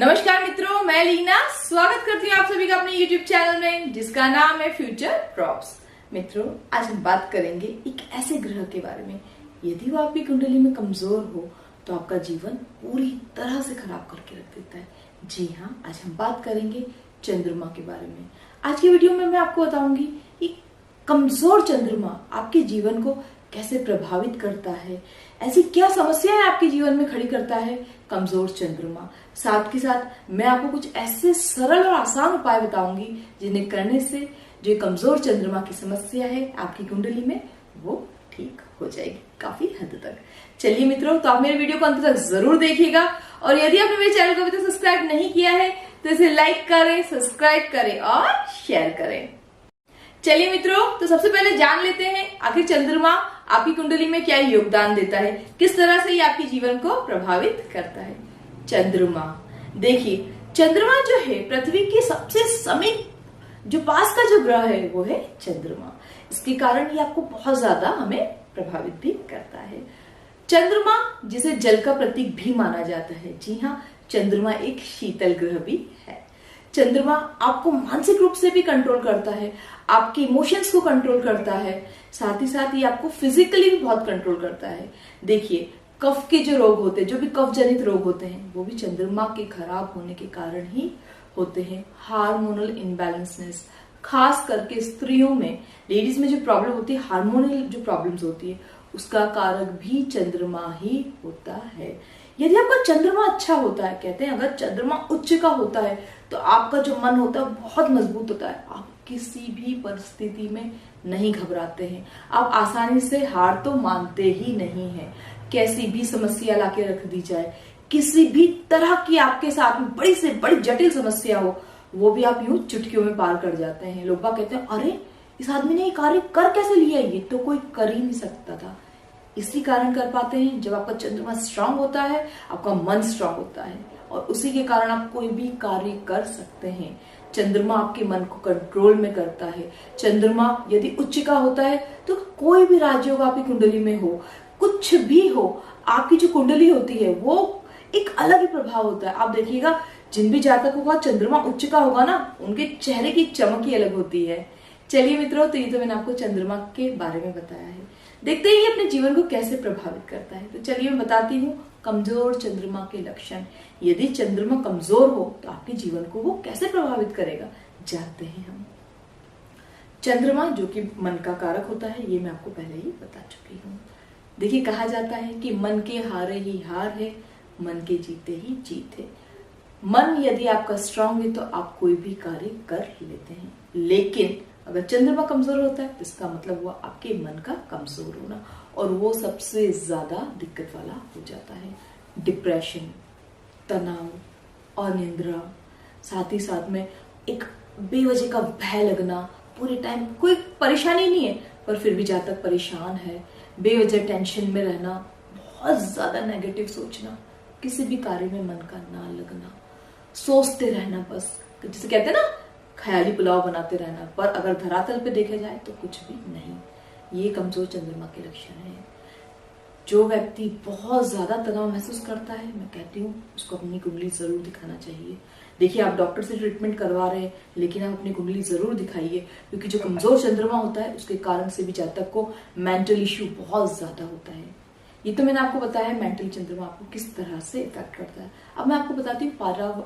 नमस्कार मित्रों, मैं लीना स्वागत करती हूँ आप सभी का अपने YouTube चैनल में जिसका नाम है फ्यूचर क्रॉप्स। मित्रों, आज हम बात करेंगे एक ऐसे ग्रह के बारे में, यदि वो आपकी कुंडली में कमजोर हो तो आपका जीवन पूरी तरह से खराब करके रख देता है। जी हाँ, आज हम बात करेंगे चंद्रमा के बारे में। आज की वीडियो में मैं आपको बताऊंगी कि कमजोर चंद्रमा आपके जीवन को कैसे प्रभावित करता है, ऐसी क्या समस्याएं आपके जीवन में खड़ी करता है कमजोर चंद्रमा। साथ के साथ मैं आपको कुछ ऐसे सरल और आसान उपाय बताऊंगी जिन्हें करने से जो कमजोर चंद्रमा की समस्या है आपकी कुंडली में वो ठीक हो जाएगी काफी हद तक। चलिए मित्रों, तो आप मेरे वीडियो को अंत तक जरूर देखिएगा और यदि आपने मेरे चैनल को अभी तक सब्सक्राइब नहीं किया है तो इसे लाइक करें, सब्सक्राइब करें और शेयर करें। चलिए मित्रों, तो सबसे पहले जान लेते हैं आखिर चंद्रमा आपकी कुंडली में क्या योगदान देता है, किस तरह से ये आपके जीवन को प्रभावित करता है। चंद्रमा, देखिए चंद्रमा जो है पृथ्वी के सबसे समीप जो पास का जो ग्रह है वो है चंद्रमा। इसके कारण ये आपको बहुत ज्यादा हमें प्रभावित भी करता है। चंद्रमा जिसे जल का प्रतीक भी माना जाता है, जी हाँ, चंद्रमा एक शीतल ग्रह भी है। चंद्रमा आपको मानसिक रूप से भी कंट्रोल करता है, आपके इमोशंस को कंट्रोल करता है, साथ ही साथ ये आपको फिजिकली भी बहुत कंट्रोल करता है। देखिए कफ के जो रोग होते हैं, जो भी कफ जनित रोग होते हैं, वो भी चंद्रमा के खराब होने के कारण ही होते हैं। हार्मोनल इनबैलेंसनेस, खास करके स्त्रियों में, लेडीज में जो प्रॉब्लम होती है, हार्मोनल जो प्रॉब्लम्स होती है, उसका कारक भी चंद्रमा ही होता है। यदि आपका चंद्रमा अच्छा होता है, कहते हैं अगर चंद्रमा उच्च का होता है तो आपका जो मन होता है बहुत मजबूत होता है, आप किसी भी परिस्थिति में नहीं घबराते हैं, आप आसानी से हार तो मानते ही नहीं हैं। कैसी भी समस्या लाके रख दी जाए, किसी भी तरह की आपके साथ में बड़ी से बड़ी जटिल समस्या हो, वो भी आप यूं चुटकियों में पार कर जाते हैं। लोग कहते हैं अरे इस आदमी ने ये कार्य कर कैसे लिया, ये तो कोई कर ही नहीं सकता था। इसी कारण कर पाते हैं जब आपका चंद्रमा स्ट्रांग होता है, आपका मन स्ट्रांग होता है और उसी के कारण आप कोई भी कार्य कर सकते हैं। चंद्रमा आपके मन को कंट्रोल में करता है। चंद्रमा यदि उच्च का होता है तो कोई भी राजयोग आपकी कुंडली में हो, कुछ भी हो, आपकी जो कुंडली होती है वो एक अलग ही प्रभाव होता है। आप देखिएगा जिन भी जातकों का चंद्रमा उच्च का होगा ना, उनके चेहरे की चमक ही अलग होती है। चलिए मित्रों, तो ये तो मैंने आपको चंद्रमा के बारे में बताया है। देखते ही अपने जीवन को कैसे प्रभावित करता है। तो चलिए मैं बताती हूँ कमजोर चंद्रमा के लक्षण। यदि चंद्रमा कमजोर हो तो आपके जीवन को वो कैसे प्रभावित करेगा, जानते हैं हम। चंद्रमा जो कि मन का कारक होता है, ये मैं आपको पहले ही बता चुकी हूँ। देखिए कहा जाता है कि मन के हारे ही हार है, मन के जीते ही जीत है। मन यदि आपका स्ट्रांग है तो आप कोई भी कार्य कर लेते हैं, लेकिन अगर चंद्रमा कमजोर होता है तो इसका मतलब हुआ आपके मन का कमजोर होना, और वो सबसे ज्यादा दिक्कत वाला हो जाता है। डिप्रेशन, तनाव, अनिद्रा, साथ ही सात में एक बेवजह का भय लगना, पूरे टाइम कोई परेशानी नहीं है पर फिर भी जहां तक परेशान है, बेवजह टेंशन में रहना, बहुत ज्यादा नेगेटिव सोचना, किसी भी कार्य में मन का ना लगना, सोचते रहना, बस जिसे कहते हैं ना ख्याली पुलाव बनाते रहना, पर अगर धरातल पे देखा जाए तो कुछ भी नहीं। ये कमजोर चंद्रमा के लक्षण है। जो व्यक्ति बहुत ज्यादा तनाव महसूस करता है, मैं कहती हूँ उसको अपनी कुंडली जरूर दिखाना चाहिए। देखिए आप डॉक्टर से ट्रीटमेंट करवा रहे हैं, लेकिन आप अपनी कुंडली जरूर दिखाइए, क्योंकि जो कमजोर चंद्रमा होता है उसके कारण से भी जातक को मेंटल इश्यू बहुत ज्यादा होता है। ये तो मैंने आपको बताया है मेंटल चंद्रमा आपको किस तरह से इफेक्ट करता है। अब मैं आपको बताती हूँ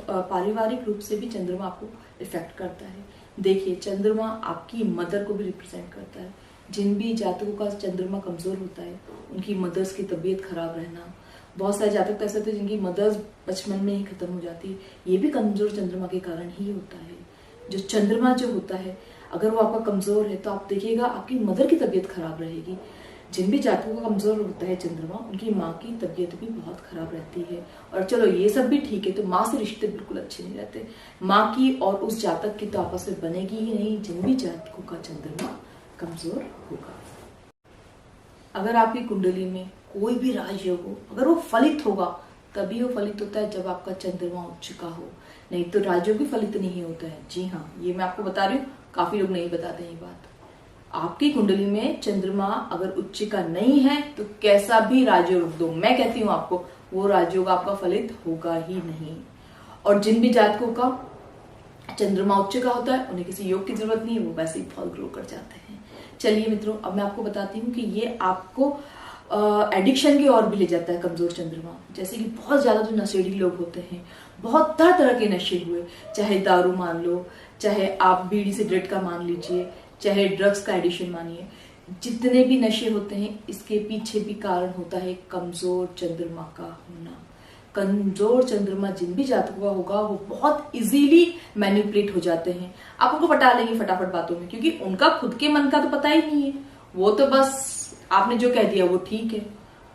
पारिवारिक रूप से भी चंद्रमा आपको इफेक्ट करता है। देखिए चंद्रमा आपकी मदर को भी रिप्रेजेंट करता है। जिन भी जातकों का चंद्रमा कमजोर होता है उनकी मदर्स की तबीयत खराब रहना, बहुत सारे जातक ऐसे होते हैं जिनकी मदर्स बचपन में ही खत्म हो जाती है, ये भी कमजोर चंद्रमा के कारण ही होता है। जो चंद्रमा जो होता है अगर वो आपका कमजोर है तो आप देखिएगा आपकी मदर की तबीयत खराब रहेगी। जिन भी जातकों का कमजोर होता है चंद्रमा, उनकी माँ की तबीयत भी बहुत खराब रहती है। और चलो ये सब भी ठीक है, तो माँ से रिश्ते बिल्कुल अच्छे नहीं रहते। माँ की और उस जातक की तो आपस में बनेगी ही नहीं जिन भी जातकों का चंद्रमा कमजोर होगा। अगर आपकी कुंडली में कोई भी राजयोग हो, अगर वो फलित होगा तभी वो फलित होता है जब आपका चंद्रमा उच्च का हो, नहीं तो राजयोग भी फलित नहीं होता है। जी हाँ, ये मैं आपको बता रही हूँ, काफी लोग नहीं बताते ये बात। आपकी कुंडली में चंद्रमा अगर उच्च का नहीं है तो कैसा भी राजयोग दो, मैं कहती हूँ आपको वो राजयोग आपका फलित होगा ही नहीं। और जिन भी जातकों का चंद्रमा उच्च का होता है उन्हें किसी योग की जरूरत नहीं है, वो वैसे ही बहुत ग्रो कर जाते हैं। चलिए मित्रों, अब मैं आपको बताती हूँ कि ये आपको एडिक्शन की ओर भी ले जाता है कमजोर चंद्रमा। जैसे कि बहुत ज्यादा जो नशेड़ी लोग होते हैं, बहुत तरह तरह के नशे हुए, चाहे दारू मान लो, चाहे आप बीड़ी सिगरेट का मान लीजिए, चाहे ड्रग्स का एडिक्शन मानिए, जितने भी नशे होते हैं इसके पीछे भी कारण होता है कमजोर चंद्रमा का होना। कमजोर चंद्रमा जिन भी जातकों का होगा वो बहुत इजीली मैनिपुलेट हो जाते हैं, आप उनको पटा लेंगे फटाफट बातों में, क्योंकि उनका खुद के मन का तो पता ही नहीं है। वो तो बस आपने जो कह दिया वो ठीक है,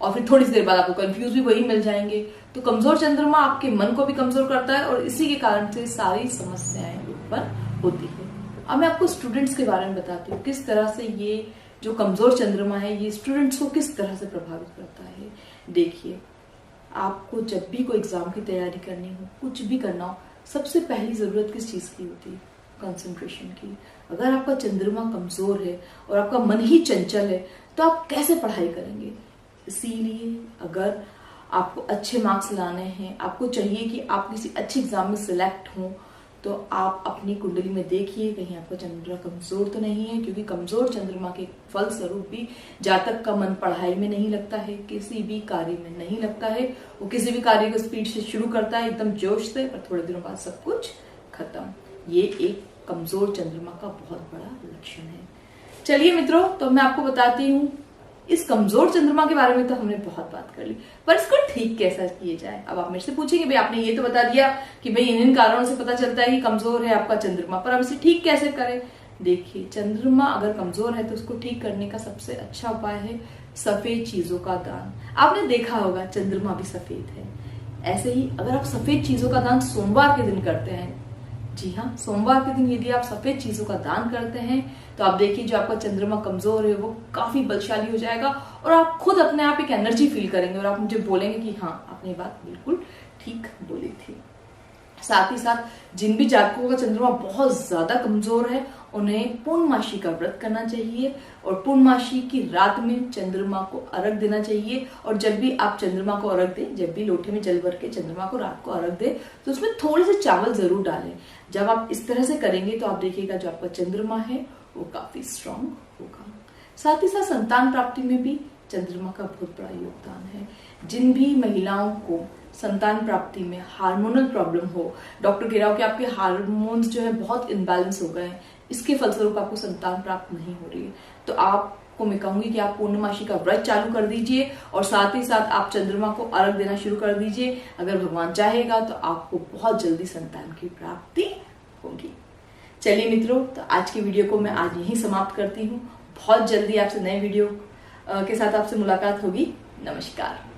और फिर थोड़ी सी देर बाद आपको कंफ्यूज भी वही मिल जाएंगे। तो कमजोर चंद्रमा आपके मन को भी कमजोर करता है और इसी के कारण से सारी समस्याएं उत्पन्न होती है। अब मैं आपको स्टूडेंट्स के बारे में बताती हूँ किस तरह से ये जो कमजोर चंद्रमा है ये स्टूडेंट्स को किस तरह से प्रभावित करता है। देखिए, आपको जब भी कोई एग्जाम की तैयारी करनी हो, कुछ भी करना हो, सबसे पहली जरूरत किस चीज की होती है? कंसंट्रेशन की। अगर आपका चंद्रमा कमजोर है और आपका मन ही चंचल है तो आप कैसे पढ़ाई करेंगे? इसीलिए अगर आपको अच्छे मार्क्स लाने हैं, आपको चाहिए कि आप किसी अच्छे एग्जाम में सिलेक्ट हों, तो आप अपनी कुंडली में देखिए कहीं आपका चंद्रमा कमजोर तो नहीं है, क्योंकि कमजोर चंद्रमा के फल स्वरूप भी जातक का मन पढ़ाई में नहीं लगता है, किसी भी कार्य में नहीं लगता है। वो किसी भी कार्य को स्पीड से शुरू करता है, एकदम जोश से, पर थोड़े दिनों बाद सब कुछ खत्म। ये एक कमजोर चंद्रमा का बहुत बड़ा लक्षण है। चलिए मित्रों, तो मैं आपको बताती हूँ इस कमजोर चंद्रमा के बारे में तो हमने बहुत बात कर ली, पर इसको ठीक कैसा किया जाए। अब आप मेरे से पूछेंगे भाई आपने ये तो बता दिया कि भाई इन कारणों से पता चलता है कि कमजोर है आपका चंद्रमा, पर अब इसे ठीक कैसे करें? देखिए, चंद्रमा अगर कमजोर है तो उसको ठीक करने का सबसे अच्छा उपाय है सफेद चीजों का दान। आपने देखा होगा चंद्रमा भी सफेद है, ऐसे ही अगर आप सफेद चीजों का दान सोमवार के दिन करते हैं, जी हाँ, सोमवार के दिन यदि आप सफेद चीजों का दान करते हैं तो आप देखिए जो आपका चंद्रमा कमजोर है वो काफी बलशाली हो जाएगा और आप खुद अपने आप एक एनर्जी फील करेंगे और आप मुझे बोलेंगे कि हाँ, आपने बात बिल्कुल ठीक बोली थी। साथ ही साथ जिन भी जातकों का चंद्रमा बहुत ज्यादा कमजोर है उन्हें पूर्णमासी का व्रत करना चाहिए और पूर्णमासी की रात में चंद्रमा को अर्घ देना चाहिए। और जब भी आप चंद्रमा को अर्घ दें, जब भी लोटे में जल भर के चंद्रमा को रात को अर्घ दें, तो उसमें थोड़े से चावल जरूर डालें। जब आप इस तरह से करेंगे तो आप देखिएगा जो आपका चंद्रमा है वो काफी स्ट्रांग होगा। साथ ही साथ संतान प्राप्ति में भी चंद्रमा का बहुत बड़ा योगदान है। जिन भी महिलाओं को संतान प्राप्ति में हार्मोनल प्रॉब्लम हो, डॉक्टर कह रहा हो कि आपके हार्मोन्स जो है बहुत इनबैलेंस हो गए हैं, इसके फलस्वरूप आपको संतान प्राप्त नहीं हो रही है, तो आपको मैं कहूंगी कि आप पूर्णमासी का व्रत चालू कर दीजिए और साथ ही साथ आप चंद्रमा को अर्घ देना शुरू कर दीजिए। अगर भगवान चाहेगा तो आपको बहुत जल्दी संतान की प्राप्ति होगी। चलिए मित्रों, तो आज की वीडियो को मैं आज यहीं समाप्त करती हूँ। बहुत जल्दी आपसे नए वीडियो के साथ आपसे मुलाकात होगी। नमस्कार।